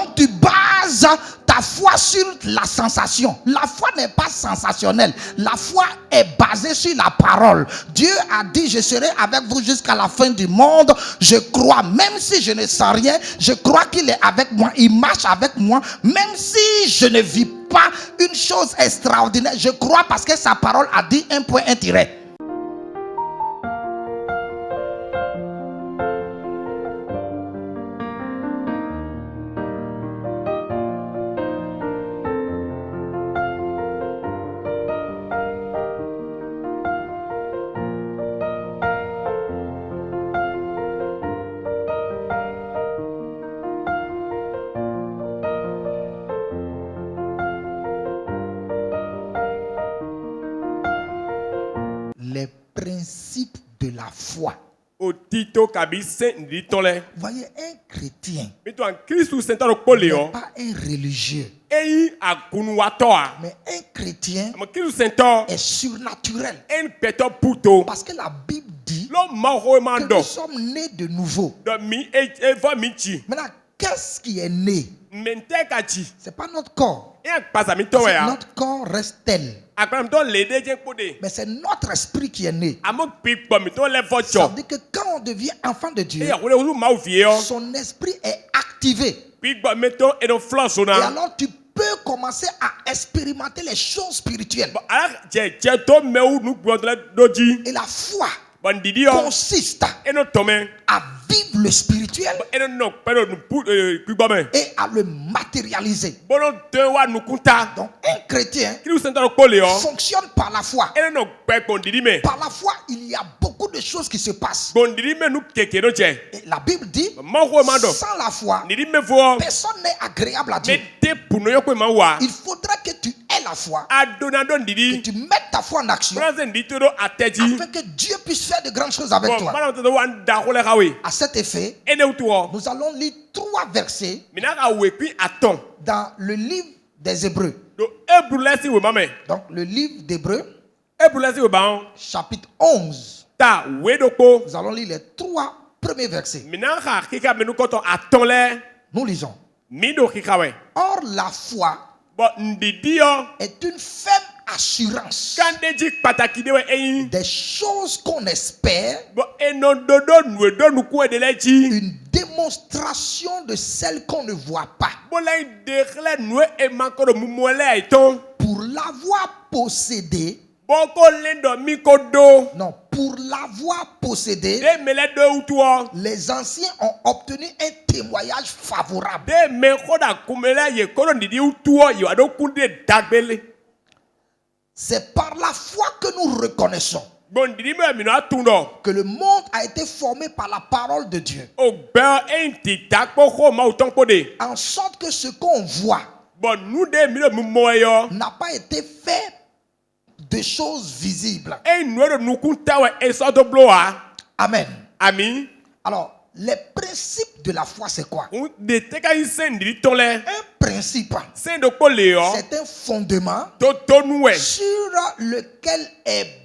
Donc tu bases ta foi sur la sensation. La foi n'est pas sensationnelle. La foi est basée sur la parole. Dieu a dit, je serai avec vous jusqu'à la fin du monde. Je crois, même si je ne sens rien, je crois qu'il est avec moi. Il marche avec moi. Même si je ne vis pas une chose extraordinaire, je crois parce que sa parole a dit un point, un tiret. Les principes de la foi. Voyez, un chrétien n'est pas un religieux, mais un chrétien est surnaturel. Parce que la Bible dit que nous sommes nés de nouveau. Maintenant, qu'est-ce qui est né? Ce n'est pas notre corps. Notre corps reste tel. Mais c'est notre esprit qui est né. Ça veut dire que quand on devient enfant de Dieu, son esprit est activé. Et alors tu peux commencer à expérimenter les choses spirituelles. Et la foi consiste à vivre le spirituel et à le matérialiser. Donc un chrétien fonctionne par la foi. Par la foi, il y a beaucoup de choses qui se passent. Et la Bible dit, sans la foi, personne n'est agréable à Dieu. Il faudra que tu aies la foi, que tu mettes ta foi en action, afin que Dieu puisse faire de grandes choses avec toi. À cet effet, nous allons lire 3 versets dans le livre des Hébreux. Donc le livre d'Hébreux, chapitre 11. Nous allons lire les 3 premiers versets. Nous lisons. Or la foi est une ferme assurance des choses qu'on espère, une démonstration de celles qu'on ne voit pas. Pour l'avoir possédé, non, pour l'avoir possédé, les anciens ont obtenu un témoignage favorable. C'est par la foi que nous reconnaissons que le monde a été formé par la parole de Dieu. En sorte que ce qu'on voit n'a pas été fait de choses visibles. Amen. Alors, les principes de la foi, c'est quoi? Un principe, c'est un fondement sur lequel est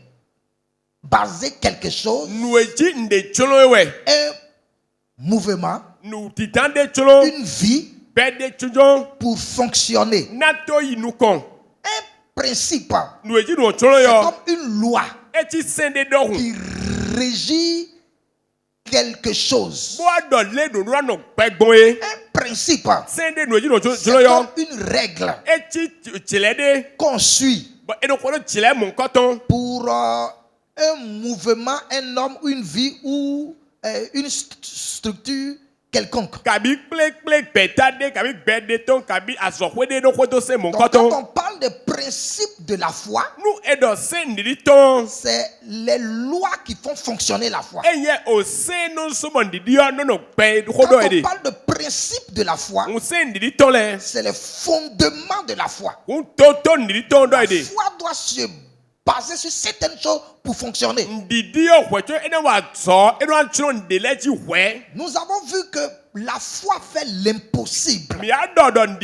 basé quelque chose, un mouvement, une vie pour fonctionner. Un principe, c'est comme une loi qui régit quelque chose. Un principe, c'est comme une règle qu'on suit pour un mouvement, un homme, une vie ou une structure quelconque. Donc, quand on parle des principes de la foi, c'est les lois qui font fonctionner la foi. Quand on parle de principes de la foi, c'est les fondements de la foi. La foi doit se baser sur certaines choses pour fonctionner. Nous avons vu que la foi fait l'impossible. C'est-à-dire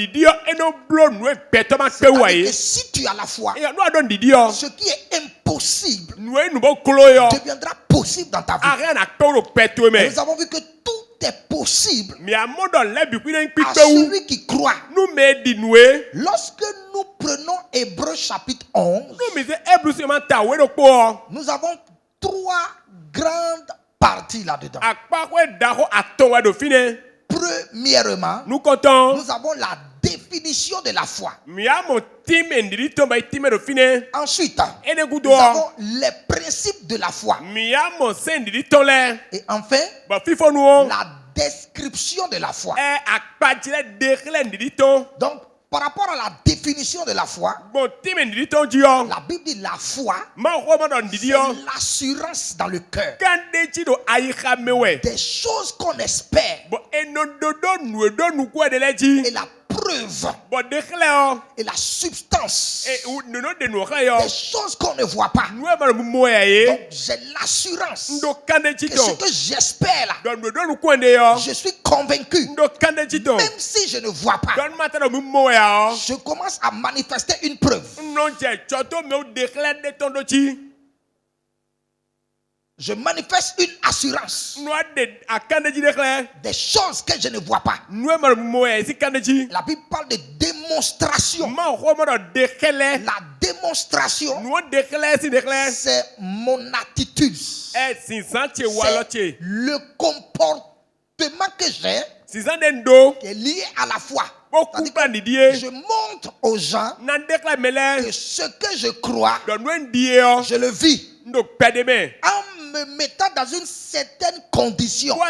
que si tu as la foi, ce qui est impossible deviendra possible dans ta vie. Et nous avons vu que tout est possible à celui qui croit. Lorsque nous prenons Hébreux chapitre 11, nous avons 3 grandes parties là-dedans. Premièrement, nous avons la définition de la foi. Ensuite, nous avons les principes de la foi. Et enfin, la description de la foi. Donc, par rapport à la définition de la foi, la Bible dit la foi, c'est l'assurance dans le cœur des choses qu'on espère et la preuve et la substance des choses qu'on ne voit pas. Donc j'ai l'assurance que ce que j'espère là, je suis convaincu, même si je ne vois pas, je commence à manifester une preuve. Je manifeste une assurance des choses que je ne vois pas. La Bible parle de démonstration. La démonstration, c'est mon attitude. C'est le comportement que j'ai qui est lié à la foi. Je montre aux gens que ce que je crois, je le vis. En me mettant dans une certaine condition pour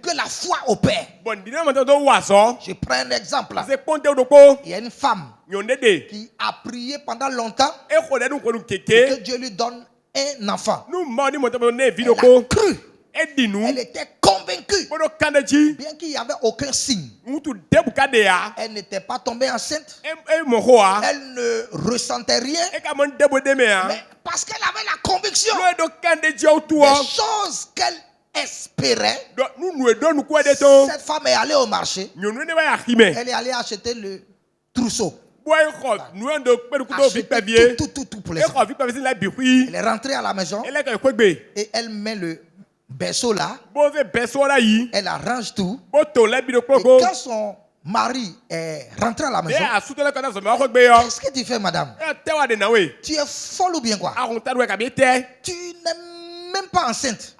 que la foi opère. Je prends un exemple. Il y a une femme qui a prié pendant longtemps pour que Dieu lui donne un enfant. Elle a cru. Elle était convaincue. Bien qu'il n'y avait aucun signe. Elle n'était pas tombée enceinte. Elle ne ressentait rien. Mais parce qu'elle avait la conviction des choses qu'elle espérait, cette femme est allée au marché. Elle est allée acheter le trousseau. Tout pour les enfants. Elle est rentrée à la maison et elle met le berceau là. Elle arrange tout. Et quand son mari est rentré à la maison, qu'est-ce que tu fais, madame? Tu es folle ou bien quoi? Tu n'es même pas enceinte.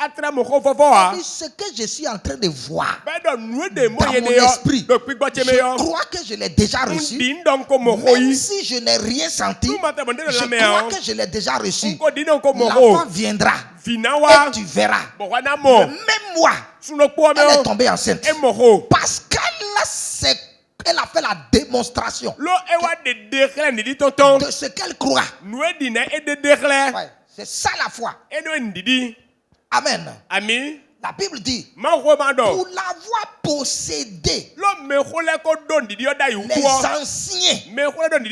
Ce que je suis en train de voir dans mon esprit, je crois que je l'ai déjà reçu. Même si je n'ai rien senti, je crois que je l'ai déjà reçu. L'enfant viendra et tu verras. Même moi, elle est tombée enceinte parce qu'elle a fait la démonstration de ce qu'elle croit. Ouais, c'est ça la foi. Amen. La Bible dit, pour l'avoir possédé, les anciens,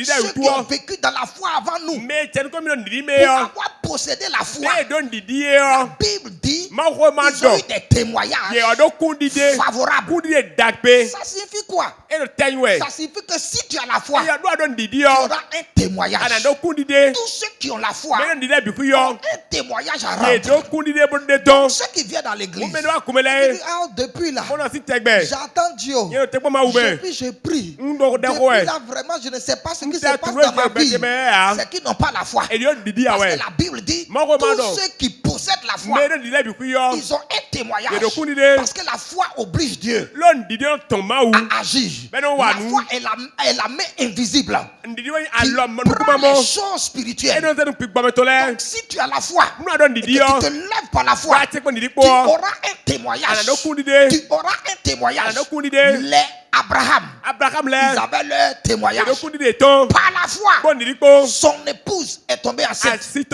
ceux qui ont vécu dans la foi avant nous, pour avoir possédé la foi, la Bible dit, ils ont eu des témoignages favorables. Ça signifie quoi? Ça signifie que si tu as la foi, tu auras un témoignage. Tous ceux qui ont la foi ont un témoignage à rendre. Donc ceux qui viennent dans l'église, depuis là, j'attends Dieu. Depuis je prie. Depuis là, vraiment, je ne sais pas ce qui se passe dans ma vie. C'est qu'ils n'ont pas la foi. Parce que la Bible dit, tous ceux qui possèdent la foi, ils ont un témoignage. Parce que la foi oblige Dieu à agir. La foi est la main invisible qui prend les choses spirituelles. Donc si tu as la foi et que tu te lèves par la foi, tu auras un témoignage. Tu auras un témoignage. Les Abraham, ils avaient leur témoignage. Par la foi, son épouse est tombée enceinte. Les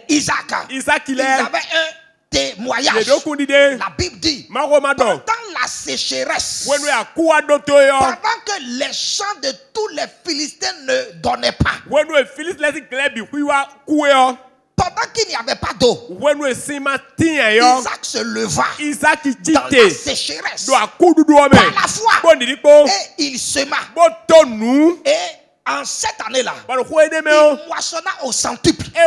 Isaac, ils avaient un témoignage. La Bible dit, pendant la sécheresse, pendant que les champs de tous les Philistins ne donnaient pas, pendant qu'il n'y avait pas d'eau, Isaac se leva dans la sécheresse par la foi et il sema. Et en cette année-là, il moissonna au centuple. Ça,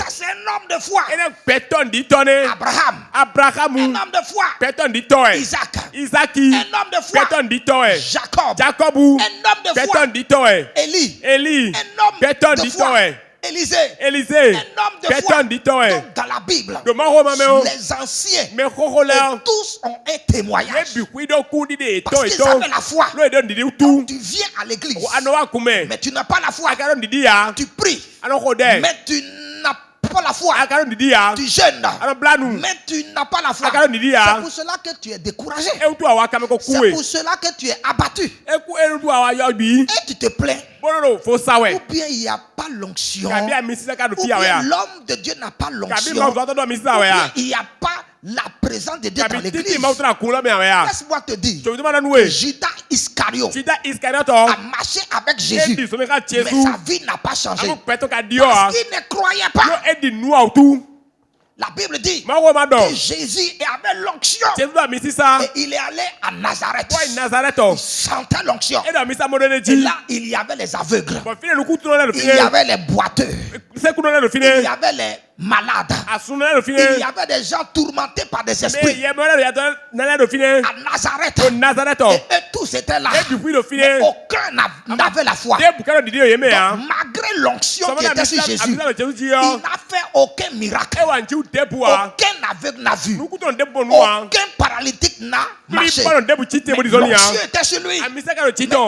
c'est un homme de foi. Abraham. Un homme de foi. Isaac. Un homme de foi. Jacob. Un homme de foi. Élie. Un homme de foi. Élisée, un homme de foi. Donc, dans la Bible, les anciens tous ont un témoignage parce qu'ils avaient la foi. Donc, tu viens à l'église, mais tu n'as pas la foi. Tu pries, mais tu n'as pas la foi. Tu jeûnes, mais tu n'as pas la foi. C'est pour cela que tu es découragé. C'est pour cela que tu es abattu. Et tu te plains. Ou bien il n'y a pas l'onction. Ou bien l'homme de Dieu n'a pas l'onction. Ou bien il n'y a pas la présence de Dieu dans l'église. Laisse-moi te dire que Judas Iscariote a marché avec Jésus, mais sa vie n'a pas changé parce qu'il ne croyait pas. La Bible dit que Jésus avait l'onction et il est allé à Nazareth. Il sentait l'onction. Et là, il y avait les aveugles. Il y avait les boiteux. Il y avait les malades. Il y avait des gens tourmentés par des esprits. À Nazareth. Et tous étaient là. Mais aucun n'avait la foi. Donc, malgré l'onction qui était sur Jésus, il n'a fait aucun miracle. Aucun aveugle n'a vu. Aucun paralytique n'a marché. L'onction était sur lui. Mais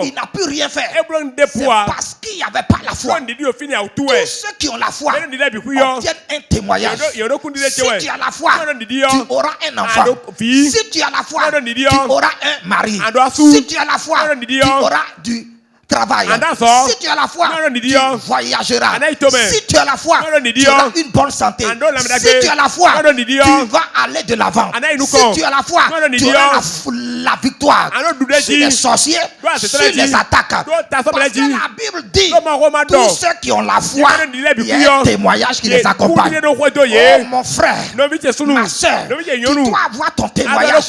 il n'a pu rien faire. C'est parce qu'il n'y avait pas la foi. Tous ceux qui ont la foi obtiennent un témoignage. Si tu as la foi, tu auras un enfant. Si tu as la foi, tu auras un mari. Si tu as la foi, tu auras du travail. Si tu as la foi, tu voyageras. Si tu as la foi, tu auras une bonne santé. Si tu as la foi, tu vas aller de l'avant. Si tu as la foi, tu auras la victoire sur les sorciers, sur les attaques. Parce que la Bible dit, tous ceux qui ont la foi, il y a un témoignage qui les accompagne. Oh mon frère, ma soeur, tu dois avoir ton témoignage.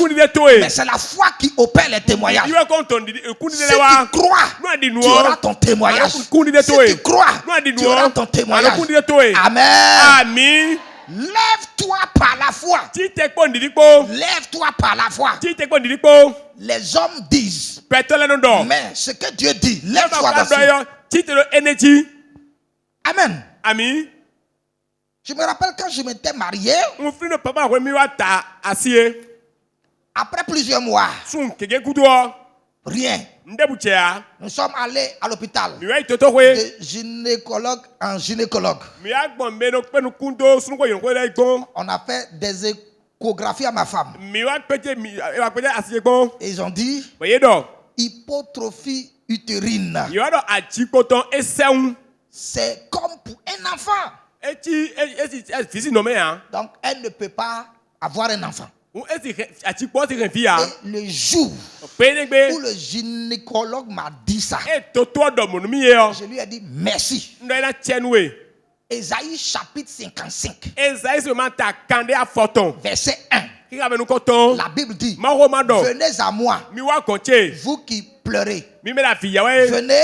Mais c'est la foi qui opère les témoignages. Si tu crois, tu auras ton témoignage. Si tu crois, tu auras ton témoignage. Amen. Lève-toi par la foi. Lève-toi par la foi. Les hommes disent, mais ce que Dieu dit, lève-toi dessus. Amen. Je me rappelle quand je m'étais marié, après plusieurs mois, rien. Nous sommes allés à l'hôpital de gynécologue en gynécologue. On a fait des échographies à ma femme. Et ils ont dit hypotrophie utérine. C'est comme pour un enfant. Donc elle ne peut pas avoir un enfant. Et le jour où le gynécologue m'a dit ça, je lui ai dit merci. Ésaïe chapitre 55, verset 1. La Bible dit, venez à moi, vous qui pleurez. Venez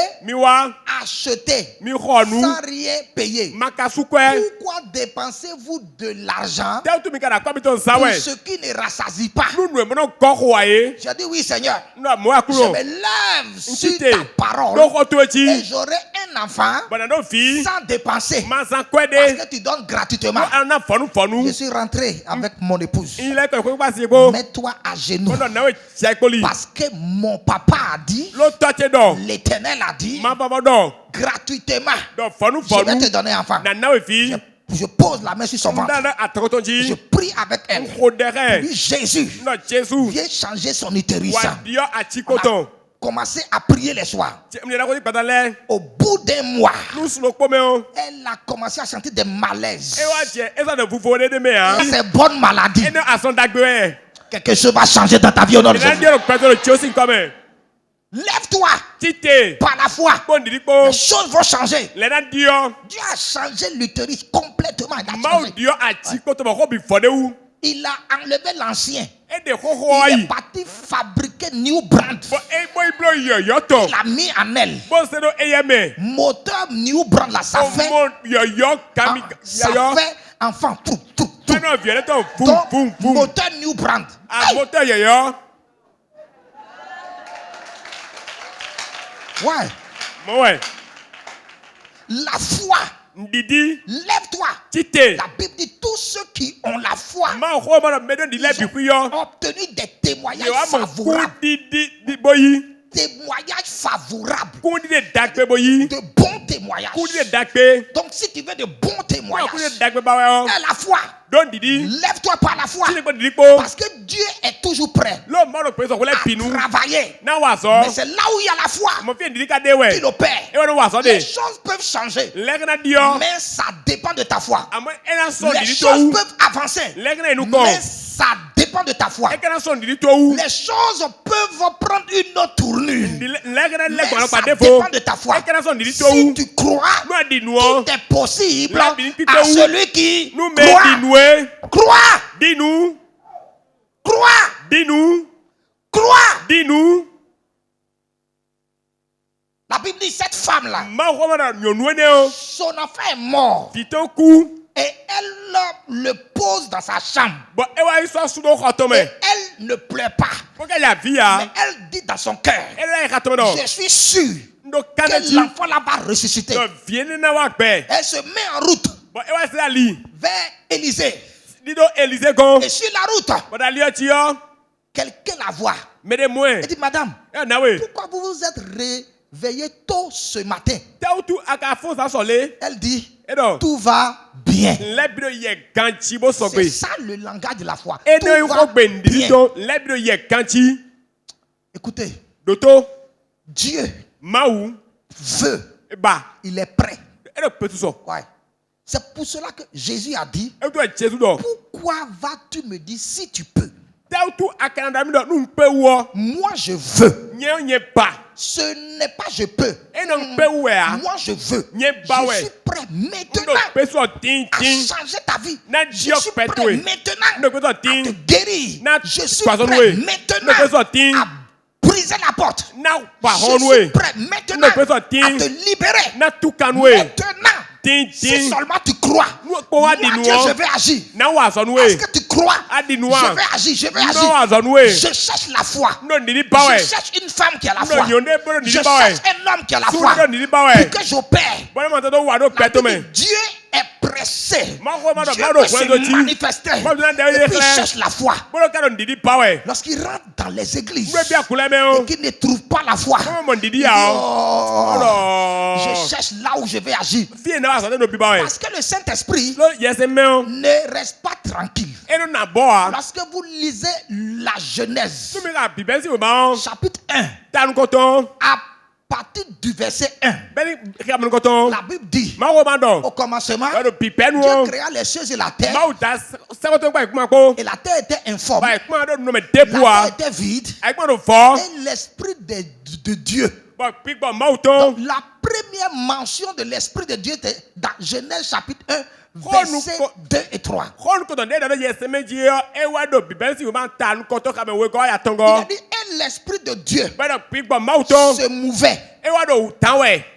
acheter sans rien payer. Pourquoi dépensez-vous de l'argent pour ce qui ne rassasie pas? J'ai dit oui Seigneur, je me lève sur ta parole et j'aurai un enfant sans dépenser parce que tu donnes gratuitement. Je suis rentré avec mon épouse. Mets-toi à genoux parce que mon papa a dit, l'Éternel a dit, gratuitement, je vais te donner un enfant. Je pose la main sur son ventre. Je prie avec elle. Puis Jésus vient changer son utérus. On a commencé à prier les soirs. Au bout d'un mois, elle a commencé à sentir des malaises. C'est bonne maladie. Quelque chose va changer dans ta vie au nom de Jésus. Lève-toi par la foi. Les choses vont changer. Dieu a changé l'utérus complètement. il a enlevé l'ancien. Il est parti fabriquer New Brand. Il a mis en elle. Moteur New Brand là, ça fait enfant. Donc, moteur New Brand. Ouais. La foi. Lève-toi. La Bible dit tous ceux qui ont la foi ont obtenu des témoignages favorables. Témoignages favorables. De bons témoignages. Donc si tu veux de bons témoignages, la foi. Lève-toi par la foi. Parce que Dieu est toujours prêt à travailler. Mais c'est là où il y a la foi qu'il opère. Les choses peuvent changer, mais ça dépend de ta foi. Les choses peuvent avancer, mais ça dépend de ta foi. Les choses peuvent prendre une autre tournure, mais ça dépend de ta foi. Si tu crois, tout est possible à celui qui croit. Crois. Dis-nous. Crois. Dis-nous. Crois. Dis-nous. La Bible dit cette femme-là, son enfant est mort. Et elle le pose dans sa chambre. Et elle ne pleure pas. Mais elle dit dans son cœur, je suis sûre que l'enfant là va ressusciter. Elle se met en route vers Élisée. Et sur la route, quelqu'un la voit. Elle dit, madame, pourquoi vous vous êtes réveillée tôt ce matin? Elle dit, tout va bien. C'est ça le langage de la foi. Tout va bien. Écoutez, Dieu veut. Il est prêt. Ouais. C'est pour cela que Jésus a dit, pourquoi vas-tu me dire si tu peux? Moi je veux. Ce n'est pas je peux. Moi je veux. Je suis prêt maintenant à changer ta vie. Je suis prêt maintenant à te guérir. Je suis prêt maintenant à briser la porte. Je suis prêt maintenant à te libérer. Maintenant. Si seulement tu crois, moi Dieu, je vais agir. Est-ce que tu crois? Je vais agir. Je cherche la foi. Je cherche une femme qui a la foi. Je cherche un homme qui a la foi. Pour que j'opère. Dieu est pressé. Dieu veut se manifester. Et puis il cherche la foi. Lorsqu'il rentre dans les églises et qu'il ne trouve pas la foi, je cherche là où je vais agir. Parce que le Saint-Esprit ne reste pas tranquille. Lorsque vous lisez la Genèse, chapitre 1, à partir du verset 1, la Bible dit, au commencement, Dieu créa les cieux et la terre. Et la terre était informe. La terre était vide. Et l'Esprit de Dieu. Donc, la première mention de l'Esprit de Dieu était dans Genèse chapitre 1, versets 2 et 3. Il a dit, et l'Esprit de Dieu se mouvait.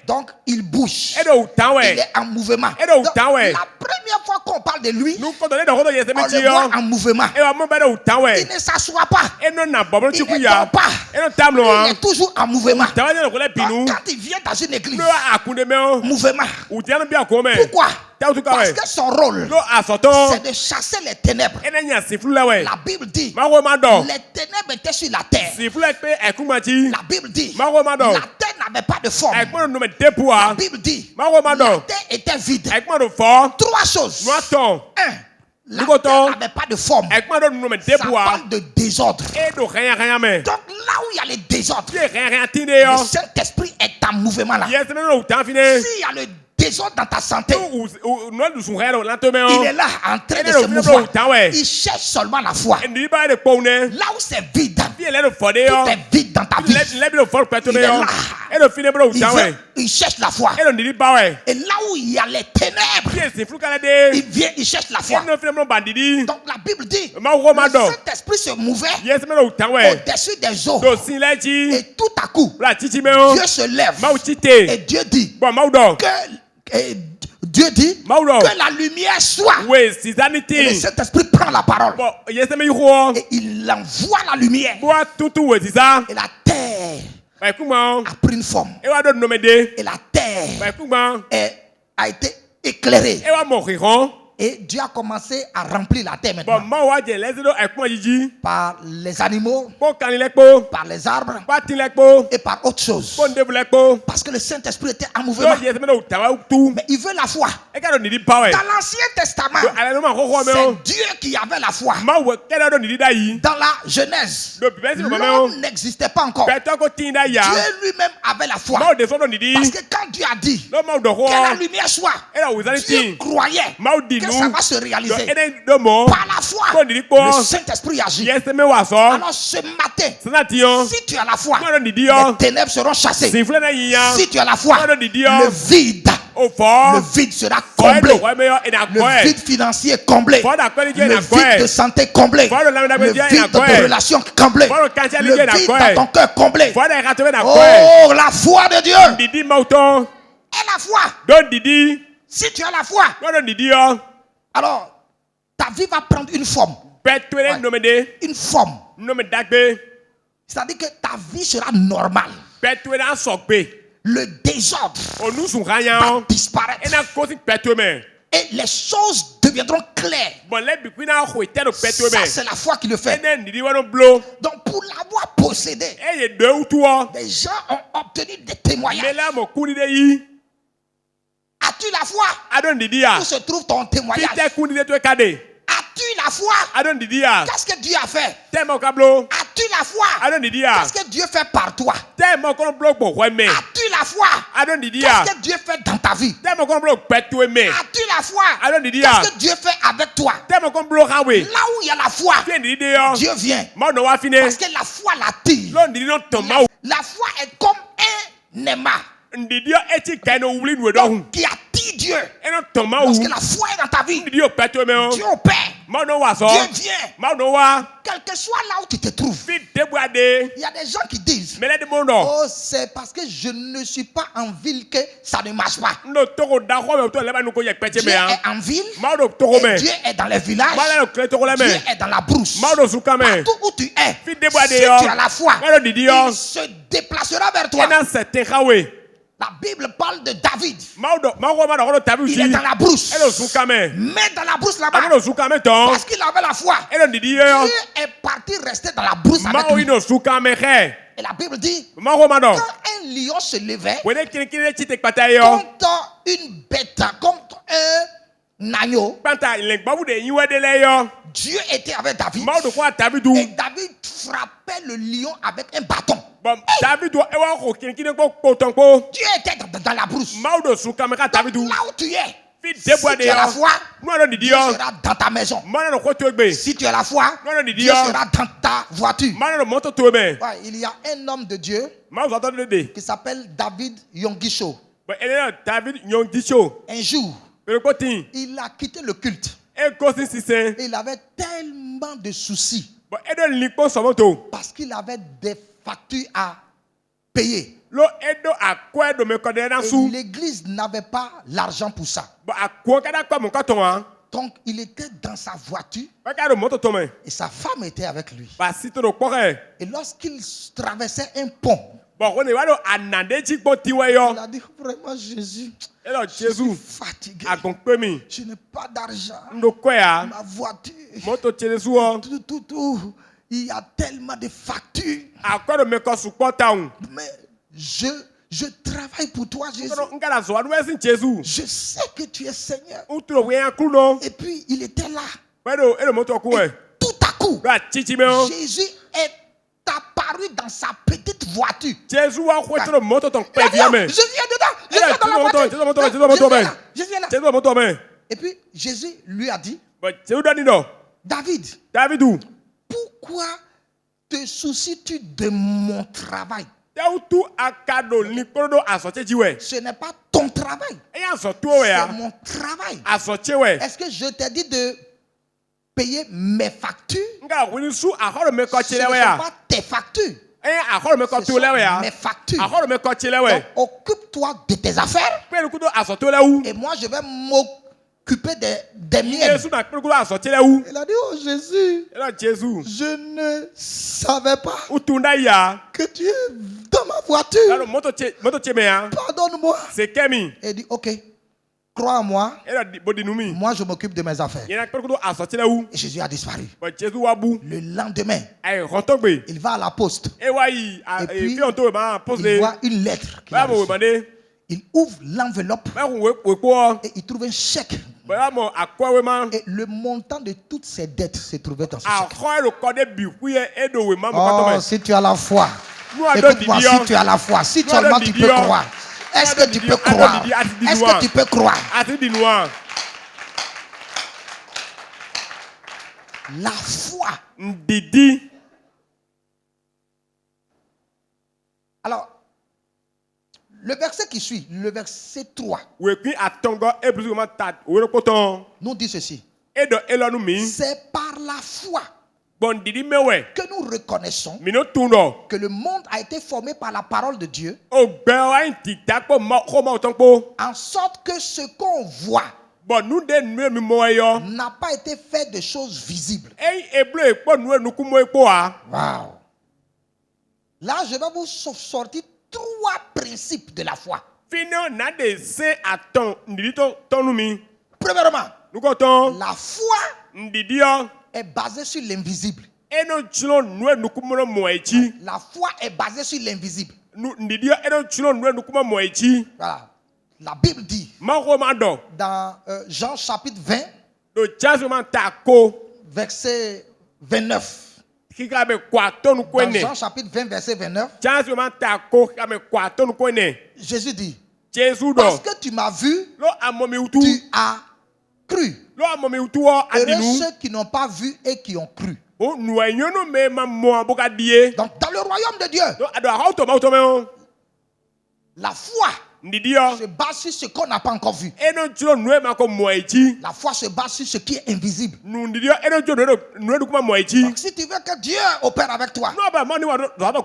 Donc il bouge. Il est en mouvement. Donc, la première fois qu'on parle de lui, on le voit en mouvement. Il ne s'assoit pas. Il ne dort pas. Il est toujours en mouvement. Donc, quand il vient dans une église, mouvement. Pourquoi? Parce que son rôle, c'est de chasser les ténèbres. La Bible dit, les ténèbres étaient sur la terre. La Bible dit, la terre n'avait pas de forme. La Bible dit, la terre était vide. Trois choses. La terre n'avait pas de forme. Ça parle de désordre. Donc là où il y a le désordre, le Saint-Esprit est en mouvement là. S'il y a le désordre dans ta santé, il est là en train de se mouvoir. Il cherche seulement la foi. Là où c'est vide, tout est vide dans ta vie. Il est là. il cherche la foi. Et là où il y a les ténèbres, il vient, il cherche la foi. Donc la Bible dit, le Saint-Esprit se mouvait au-dessus des eaux. Et tout à coup, Dieu se lève. Et Dieu dit que la lumière soit. Et le Saint-Esprit prend la parole. Et il envoie la lumière. Et la terre a pris une forme. Et la terre a été éclairée. Et Dieu a commencé à remplir la terre maintenant. Par les animaux, par les arbres et par autre chose. Parce que le Saint-Esprit était en mouvement. Mais il veut la foi. Dans l'Ancien Testament, c'est Dieu qui avait la foi. Dans la Genèse, l'homme n'existait pas encore. Dieu lui-même avait la foi. Parce que quand Dieu a dit que la lumière soit, Dieu croyait que ça va se réaliser. Par la foi, le Saint-Esprit agit. Alors ce matin, si tu as la foi, les ténèbres seront chassées. Si tu as la foi, le vide sera comblé. Le vide financier comblé. Le vide de santé comblé. Le vide de tes relations comblé. Le vide dans ton cœur comblé. Oh, la foi de Dieu. Et la foi. Si tu as la foi, alors ta vie va prendre une forme. Une forme. C'est-à-dire que ta vie sera normale. Le désordre va disparaître. Et les choses deviendront claires. Ça, c'est la foi qui le fait. Donc, pour l'avoir possédé, des gens ont obtenu des témoignages. As-tu la foi? Où se trouve ton témoignage? As-tu la foi? Qu'est-ce que Dieu a fait? As-tu la foi? Qu'est-ce que Dieu fait par toi? As-tu la foi? Qu'est-ce que Dieu fait dans ta vie? As-tu la foi? Qu'est-ce que Dieu fait avec toi? Là où il y a la foi, Dieu vient. Parce que la foi l'attire. La foi est comme un aimant qui attire Dieu. Parce que la foi est dans ta vie. Dieu opère. Dieu vient. Quel que soit là où tu te trouves. Il y a des gens qui disent, oh, c'est parce que je ne suis pas en ville que ça ne marche pas. Dieu est en ville. Et Dieu est dans les villages. Dieu est dans la brousse. Partout où tu es, si tu as la foi, il se déplacera vers toi. La Bible parle de David. Il est dans la brousse. Mais dans la brousse là-bas, parce qu'il avait la foi, Dieu est parti rester dans la brousse avec lui. Et la Bible dit, quand un lion se levait contre une bête, contre un agneau, Dieu était avec David. Et David frappait le lion avec un bâton. Dieu était dans la brousse. Donc, là où tu es, si tu as la foi, Dieu sera dans ta maison. Si tu as la foi, Dieu sera dans ta voiture. Ouais, il y a un homme de Dieu qui s'appelle David Yongisho. Un jour, il a quitté le culte. Et il avait tellement de soucis parce qu'il avait des factures à payer. Et l'église n'avait pas l'argent pour ça. Donc il était dans sa voiture et sa femme était avec lui. Et lorsqu'il traversait un pont, il a dit vraiment Jésus, je suis fatigué. Je n'ai pas d'argent. Ma voiture, tout. Il y a tellement de factures. Mais je travaille pour toi, Jésus. Je sais que tu es Seigneur. Et puis il était là. Et tout à coup, Jésus est apparu dans sa petite voiture. Je viens dedans. Je viens là. Et puis Jésus lui a dit, David, pourquoi te soucies-tu de mon travail? Ce n'est pas ton travail. C'est mon travail. Est-ce que je t'ai dit de payer mes factures? Ce ne sont pas tes factures. Ce sont mes factures. Donc, occupe-toi de tes affaires. Et moi, je vais m'occuper des miennes. Il a dit, oh Jésus, je ne savais pas que tu es dans ma voiture. Pardonne-moi. Il dit, ok, crois en moi. Moi, je m'occupe de mes affaires. Et Jésus a disparu. Le lendemain, il va à la poste. Et puis, il voit une lettre. Il ouvre l'enveloppe et il trouve un chèque. Et le montant de toutes ses dettes se trouvait dans ce chèque. Oh, si tu as la foi. Écoute-moi, si tu as la foi, si seulement tu peux croire. Est-ce que tu peux croire? Est-ce que tu peux croire? La foi. Alors, le verset qui suit, le verset 3, nous dit ceci. C'est par la foi que nous reconnaissons que le monde a été formé par la parole de Dieu, en sorte que ce qu'on voit n'a pas été fait de choses visibles. Wow. Là, je vais vous sortir 3 principes de la foi. Premièrement, la foi est basée sur l'invisible. La foi est basée sur l'invisible. Voilà. La Bible dit dans Jean chapitre 20, verset 29. Dans Jean chapitre 20, verset 29, Jésus dit, parce que tu m'as vu, tu as cru. Heureux ceux qui n'ont pas vu et qui ont cru. Donc dans le royaume de Dieu, la foi se base sur ce qu'on n'a pas encore vu. La foi se base sur ce qui est invisible. Donc si tu veux que Dieu opère avec toi,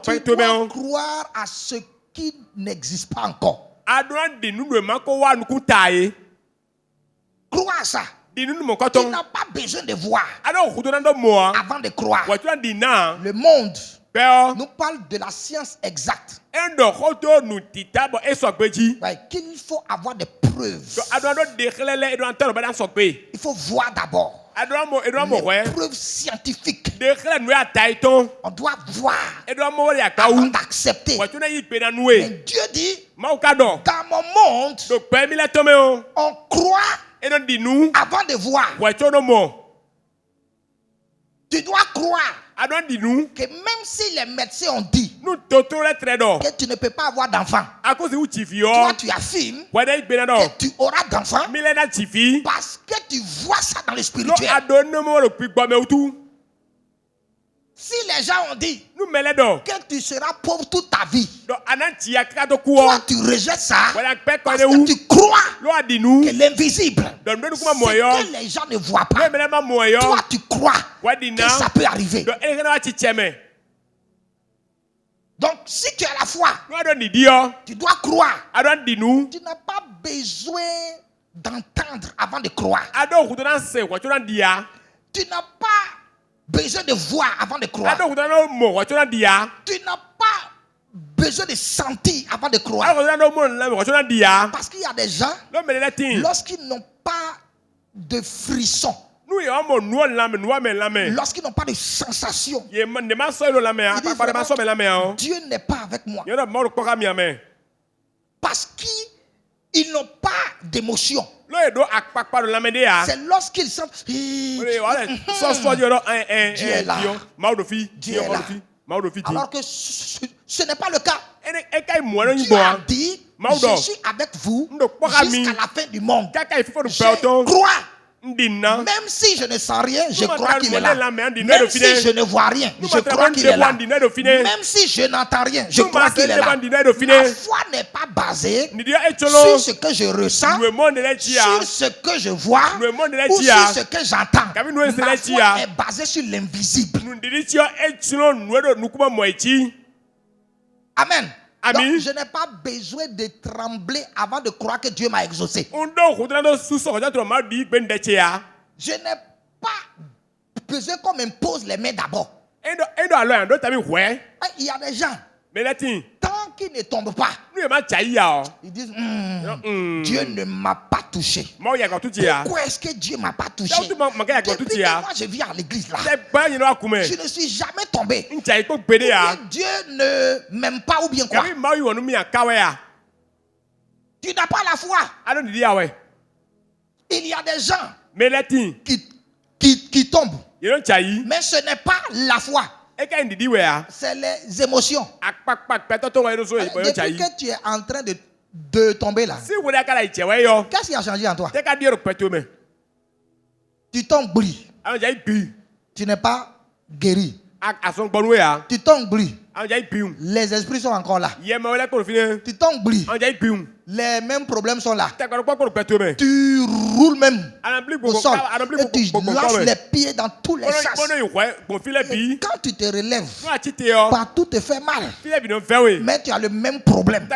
tu dois croire à ce qui n'existe pas encore. Crois à ça. Tu n'as pas besoin de voir avant de croire. Le monde nous parle de la science exacte. Qu'il faut avoir des preuves. Il faut voir d'abord. Les preuves scientifiques. On doit voir avant d'accepter. Mais Dieu dit, dans mon monde, on croit avant de voir. Tu dois croire que même si les médecins ont dit que tu ne peux pas avoir d'enfant, toi tu affirmes que tu auras d'enfant parce que tu vois ça dans le spirituel. Si les gens ont dit que tu seras pauvre toute ta vie, toi tu rejettes ça parce que tu crois que l'invisible, ce que les gens ne voient pas, toi tu crois que ça peut arriver. Donc si tu as la foi, tu dois croire. Tu n'as pas besoin d'entendre avant de croire. Tu n'as pas besoin de voir avant de croire. Tu n'as pas besoin de sentir avant de croire. Parce qu'il y a des gens, lorsqu'ils n'ont pas de frissons, lorsqu'ils n'ont pas de sensation, ils disent, Dieu n'est pas avec moi. Parce qu'ils n'ont pas d'émotion. C'est lorsqu'ils sentent Dieu est là. Dieu est là. Alors que ce n'est pas le cas. Dieu a dit, je suis avec vous jusqu'à la fin du monde. Je crois Même si je ne sens rien, je crois qu'il est là. Même si je ne vois rien, je crois qu'il est là. Même si je n'entends rien, je crois qu'il est là. La foi n'est pas basée sur ce que je ressens, sur ce que je vois ou sur ce que j'entends. Ma foi est basée sur l'invisible. Amen. Donc, je n'ai pas besoin de trembler avant de croire que Dieu m'a exaucé. Je n'ai pas besoin qu'on m'impose les mains d'abord. Il y a des gens, tant qu'ils ne tombent pas, ils disent Dieu ne m'a pas touché. Pourquoi est-ce que Dieu ne m'a pas touché? Depuis que moi je viens à l'église là, je ne suis jamais tombé. Ou bien Dieu ne m'aime pas ou bien quoi? Tu n'as pas la foi. Il y a des gens qui tombent. Mais ce n'est pas la foi. C'est les émotions. Depuis que tu es en train de tomber là, qu'est-ce qui a changé en toi? Tu tombes bris. Tu n'es pas guéri. Tu tombes bris. Les esprits sont encore là. Tu tombes bris. Les mêmes problèmes sont là. Tu roules même au sol et tu lâches les pieds dans tous les sens. Et quand tu te relèves, partout te fait mal. Mais tu as le même problème.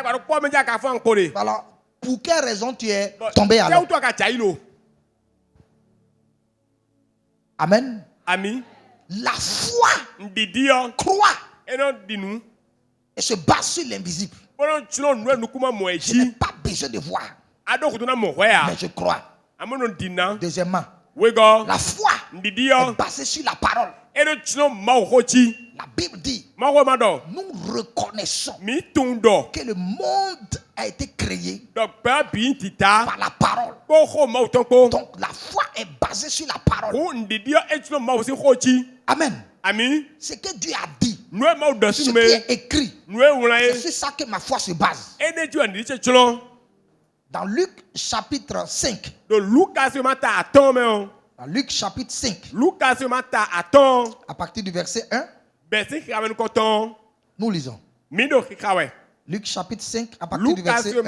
Alors, pour quelle raison tu es tombé alors? Amen. La foi croit et se base sur l'invisible. Je n'ai pas besoin de voir, mais je crois. Deuxièmement, la foi est basée sur la parole. La Bible dit, nous reconnaissons que le monde a été créé par la parole. Donc la foi est basée sur la parole. Amen. Ce que Dieu a dit, ce qui est écrit, c'est sur ça que ma foi se base. Dans Luc chapitre 5, dans Luc chapitre 5, à partir du verset 1, nous lisons. Luc chapitre 5, à partir du verset 1.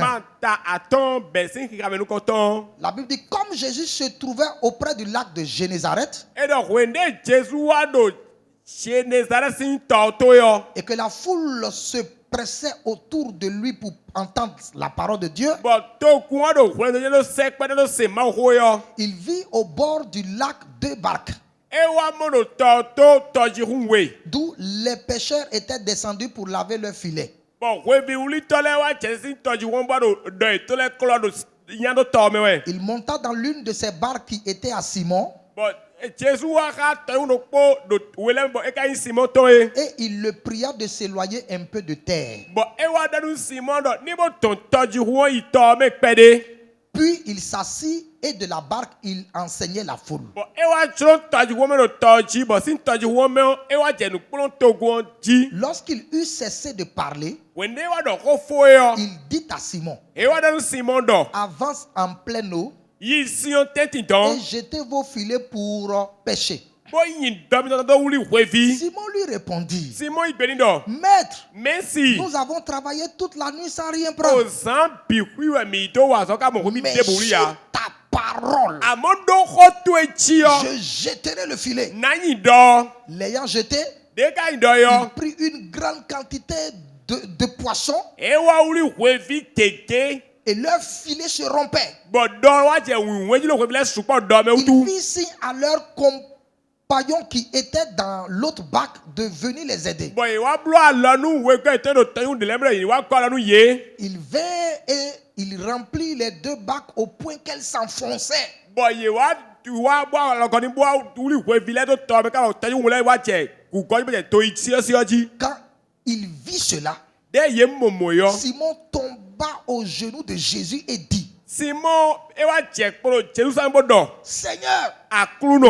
La Bible dit, comme Jésus se trouvait auprès du lac de Génézareth, et que la foule se pressait autour de lui pour entendre la parole de Dieu, il vit au bord du lac deux barques, d'où les pêcheurs étaient descendus pour laver leurs filets. Il monta dans l'une de ces barques qui était à Simon, et il le pria de s'éloigner un peu de terre. Puis il s'assit et de la barque il enseignait la foule. Lorsqu'il eut cessé de parler, il dit à Simon, avance en pleine eau et jetez vos filets pour pêcher. Simon lui répondit, Maître, nous avons travaillé toute la nuit sans rien prendre. Mais sur ta parole, je jeterai le filet. L'ayant jeté, il prit une grande quantité de poissons et leur filet se rompait. Il fit signe à leur compagnons qui étaient dans l'autre barque de venir les aider. Il vint et il remplit les deux barques au point qu'elles s'enfonçaient. Quand il vit cela, Simon tomba aux genoux de Jésus et dit, Seigneur,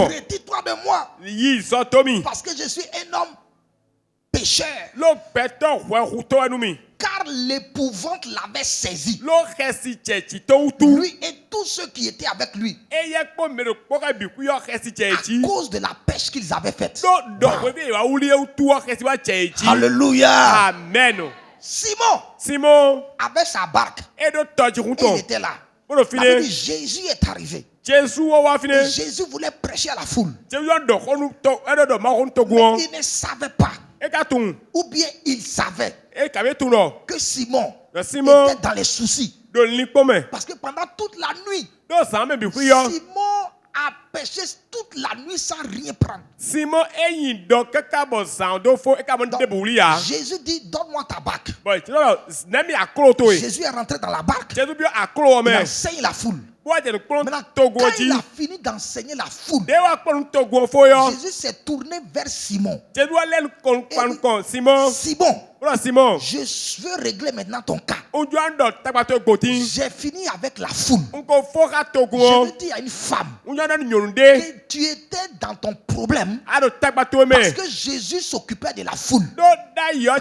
retire-toi de moi, parce que je suis un homme pécheur. Car car l'épouvante l'avait saisi. Lui et tous ceux qui étaient avec lui. À cause de la pêche qu'ils avaient faite. Alléluia. Amen. Simon avait sa barque. Il était là. Jésus est arrivé. Et Jésus voulait prêcher à la foule. Mais il ne savait pas. Ou bien il savait que Simon était dans les soucis. Parce que pendant toute la nuit, Simon a pêché toute la nuit sans rien prendre. Donc, Jésus dit, donne-moi ta barque. Jésus est rentré dans la barque. Il enseigne la foule. Maintenant, quand il a fini d'enseigner la foule, Jésus s'est tourné vers Simon. Et dit, Simon, je veux régler maintenant ton cas. J'ai fini avec la foule. Je veux dire à une femme que tu étais dans ton problème parce que Jésus s'occupait de la foule. Maintenant, il a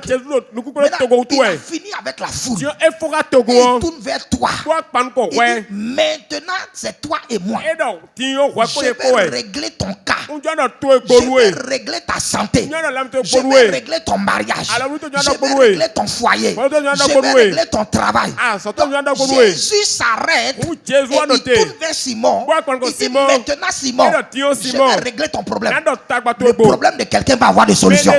fini avec la foule. Et il tourne vers toi. Et dit, maintenant, c'est toi et moi. Je vais régler ton cas. Je vais régler ta santé. Je vais régler ton mariage. Je vais régler ton foyer. Je vais régler ton travail. Donc, Jésus s'arrête et il tourne vers Simon. Il dit, maintenant Simon, je vais régler ton problème. Le problème de quelqu'un va avoir des solutions.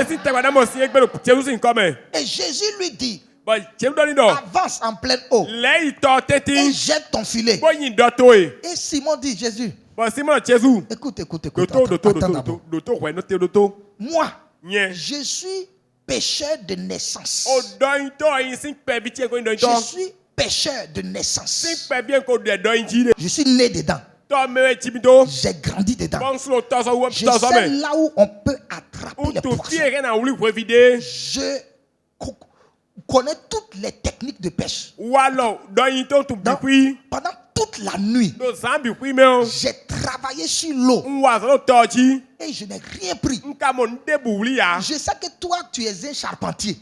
Et Jésus lui dit, avance en pleine eau et jette ton filet. Et Simon dit, Jésus, écoute. Attends. Moi, je suis pécheur de naissance. Je suis pécheur de naissance. Je suis né dedans. J'ai grandi dedans. Je sais là où on peut attraper les poissons. Je connais toutes les techniques de pêche. Donc, pendant toute la nuit, j'ai travaillé sur l'eau et je n'ai rien pris. Je sais que toi, tu es un charpentier.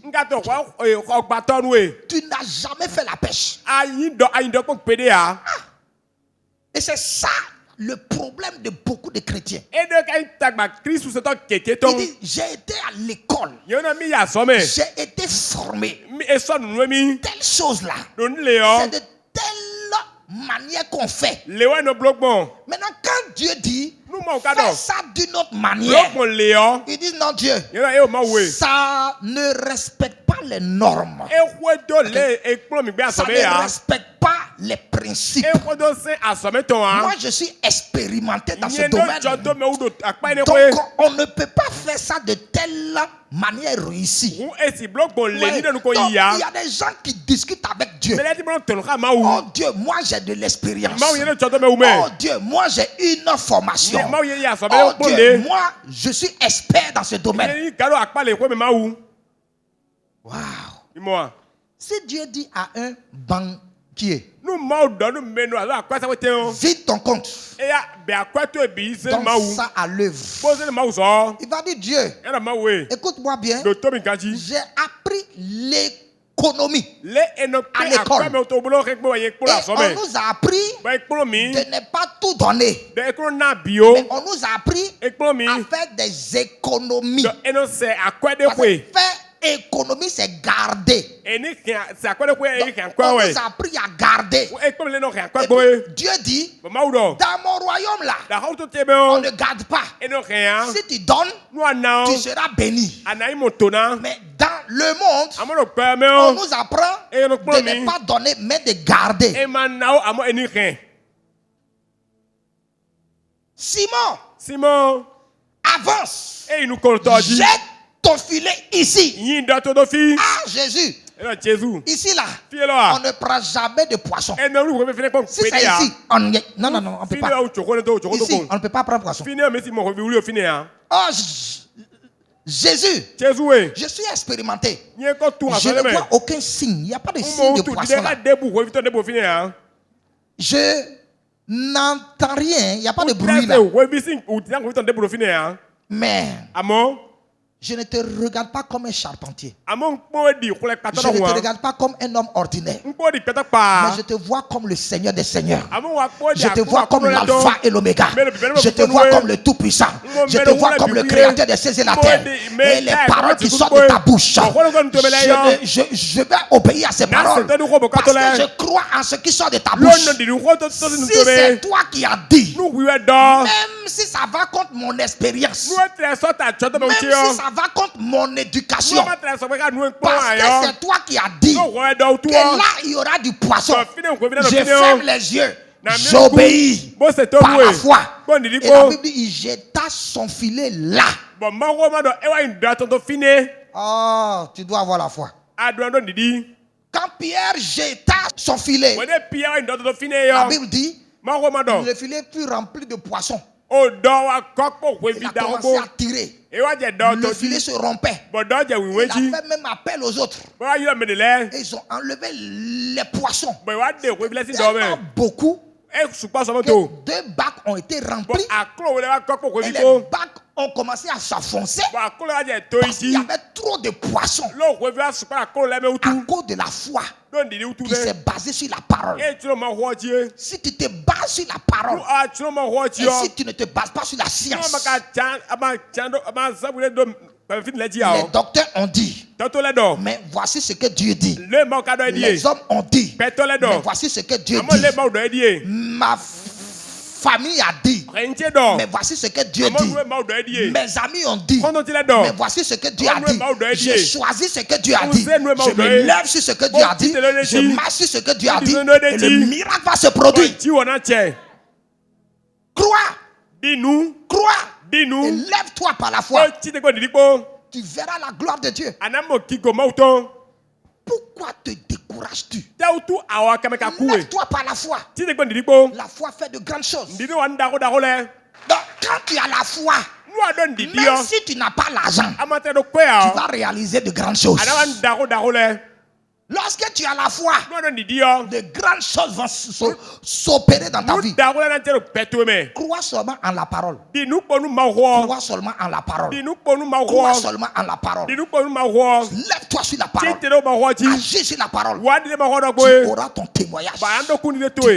Tu n'as jamais fait la pêche. Et c'est ça le problème de beaucoup de chrétiens. Il dit, j'ai été à l'école. J'ai été formé. Telle chose là. C'est de telle manière qu'on fait. Maintenant, quand Dieu dit, fais ça d'une autre manière, il dit, non Dieu, ça ne respecte pas les normes. Ça ne respecte pas les principes. Moi, je suis expérimenté dans ce domaine. Donc, on ne peut pas faire ça de telle manière réussie. Donc, il y a des gens qui discutent avec Dieu. Oh Dieu, moi j'ai de l'expérience. Oh Dieu, moi j'ai une formation. Oh Dieu, moi je suis expert dans ce domaine. Wow. Si Dieu dit à un banquier, vide ton compte, donne ça à l'œuvre. Il va dire, Dieu, écoute-moi bien, j'ai appris l'économie à l'école. Et on nous a appris de ne pas tout donner. Mais on nous a appris à faire des économies. Faire économie, c'est garder. Donc, on nous a appris à garder. Et Dieu dit, dans mon royaume là, on ne garde pas. Si tu donnes, tu seras béni. Mais dans le monde, on nous apprend de ne pas donner, mais de garder. Simon, avance. Jette ton filet ici. Ah, Jésus. Ici là, on ne prend jamais de poisson. Si c'est ici, on ne peut pas. Ici, on ne peut pas prendre poisson. Oh, Jésus, je suis expérimenté. Je ne vois aucun signe. Il n'y a pas de signe de poisson là. Je n'entends rien. Il n'y a pas de bruit là. Mais Je ne te regarde pas comme un charpentier. Je ne te regarde pas comme un homme ordinaire. Mais je te vois comme le Seigneur des Seigneurs. Je te vois comme l'alpha et l'oméga. Je te vois comme le Tout-Puissant. Je te vois comme le Créateur des cieux et la terre. Et les paroles qui sortent de ta bouche, je vais obéir à ces paroles. Parce que je crois en ce qui sort de ta bouche. Si c'est toi qui as dit, même si ça va contre mon expérience, même si ça va contre mon éducation, parce que c'est toi qui as dit que là il y aura du poisson. Je ferme les yeux, j'obéis par la foi. Et la Bible dit, il jeta son filet là. Oh, tu dois avoir la foi. Quand Pierre jeta son filet, la Bible dit, le filet fut rempli de poissons. Il a commencé à tirer. Le filet se rompait. Il a fait même appel aux autres. Et ils ont enlevé les poissons. Tellement beaucoup que 2 bacs ont été remplis. Et les bacs ont commencé à s'enfoncer parce qu'il y avait trop de poissons à cause de la foi qui s'est basée sur la parole. Si tu te bases sur la parole et si tu ne te bases pas sur la science, les docteurs ont dit, mais voici ce que Dieu dit. Les hommes ont dit, mais voici ce que Dieu dit. Ma famille a dit, mais voici ce que Dieu dit. Mes amis ont dit, mais voici ce que Dieu a dit. J'ai choisi ce que Dieu a dit. Je me lève sur ce que Dieu a dit. Je marche sur ce que Dieu a dit. Et le miracle va se produire. Crois. Crois. Et lève-toi par la foi. Tu verras la gloire de Dieu. Pourquoi te décourages-tu? Lève-toi par la foi. La foi fait de grandes choses. Donc, quand tu as la foi, même si tu n'as pas l'argent, tu vas réaliser de grandes choses. Lorsque tu as la foi, de grandes choses vont s'opérer dans ta vie. Crois seulement en la parole. Crois seulement en la parole. Crois seulement en la parole. Lève-toi sur la parole. Agis sur la parole. Tu auras ton témoignage. Tu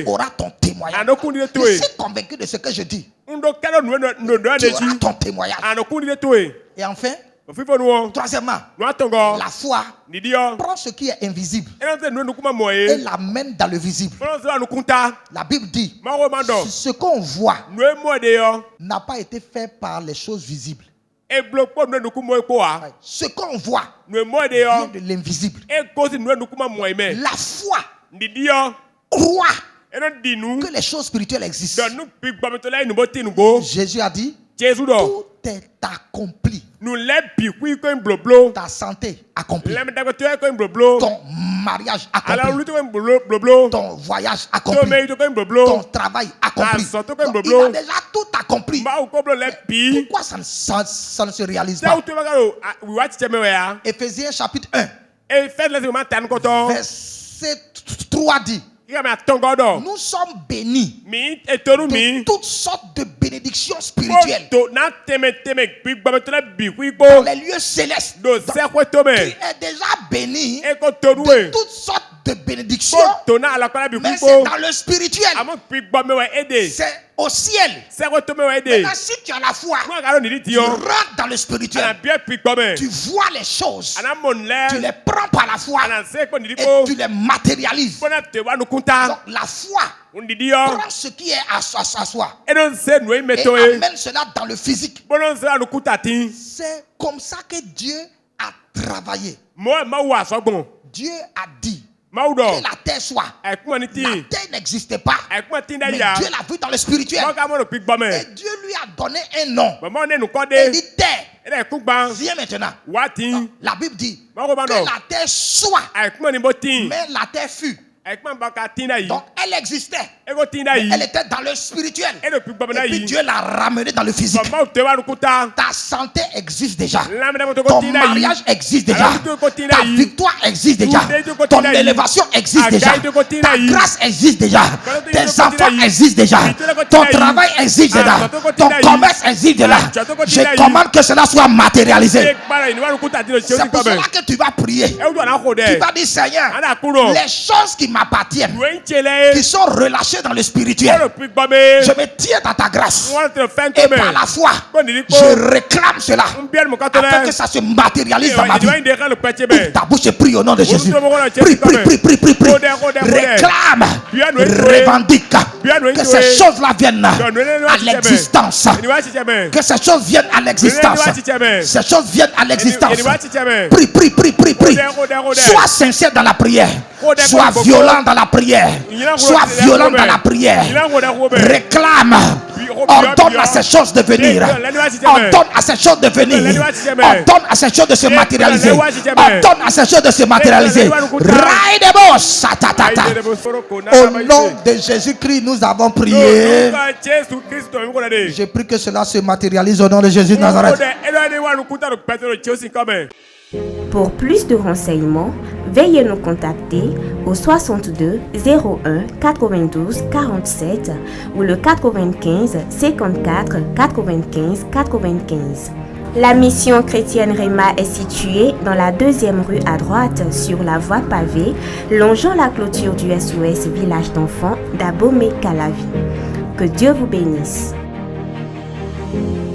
auras ton témoignage. Je suis convaincu de ce que je dis. Tu auras ton témoignage. Et enfin, troisièmement, la foi prend ce qui est invisible et l'amène dans le visible. La Bible dit, ce qu'on voit n'a pas été fait par les choses visibles. Ce qu'on voit vient de l'invisible. La foi croit que les choses spirituelles existent. Jésus a dit, tout est accompli. Ta santé accomplie. Ton mariage accompli. Ton voyage accompli. Ton travail accompli. Donc, il a déjà tout accompli. Pourquoi ça ne se réalise pas? Éphésiens chapitre 1 verset 3 dit, nous sommes bénis de toutes sortes de bénédictions spirituelles dans les lieux célestes. Tu es déjà béni de toutes sortes de bénédictions, mais c'est dans le spirituel. C'est au ciel. Maintenant, si tu as la foi, tu rentres dans le spirituel. Tu vois les choses. Tu les prends par la foi et tu les matérialises. Donc la foi prend ce qui est à soi et amène cela dans le physique. C'est comme ça que Dieu a travaillé. Dieu a dit que la terre soit. La terre n'existait pas. Mais Dieu l'a vu dans le spirituel. Et Dieu lui a donné un nom. Il dit terre. Viens maintenant. La Bible dit que la terre soit. Mais la terre fut. Donc Elle existait. Elle était dans le spirituel. Et puis Dieu l'a ramenée dans le physique. Ta santé existe déjà. Ton mariage existe déjà. Ta victoire existe déjà. Ton élévation existe déjà. Ta grâce existe déjà. Tes enfants existent déjà. Ton travail existe déjà. Ton commerce existe déjà. Je commande que cela soit matérialisé. C'est pour cela que tu vas prier. Tu vas dire, Seigneur, les choses qui m'appartiennent, qui sont relâchées dans le spirituel, je me tiens dans ta grâce. Et par la foi, je réclame cela afin que ça se matérialise dans ma vie. Ouvre ta bouche et prie au nom de Jésus. Prie. Réclame, revendique que ces choses-là viennent à l'existence. Que ces choses viennent à l'existence. Ces choses viennent à l'existence. Prie. Sois sincère dans la prière. Sois violent dans la prière. Sois violent dans la prière. Réclame. Ordonne à ces choses de venir. Ordonne à ces choses de venir. Ordonne à ces choses de se matérialiser. Ordonne à ces choses de se matérialiser. Au nom de Jésus-Christ, nous avons prié. Je prie que cela se matérialise au nom de Jésus de Nazareth. Pour plus de renseignements, veuillez nous contacter au 62 01 92 47 ou le 95 54 95 95. La mission chrétienne Réma est située dans la 2e rue à droite sur la voie pavée, longeant la clôture du SOS Village d'enfants d'Abomey-Calavi. Que Dieu vous bénisse.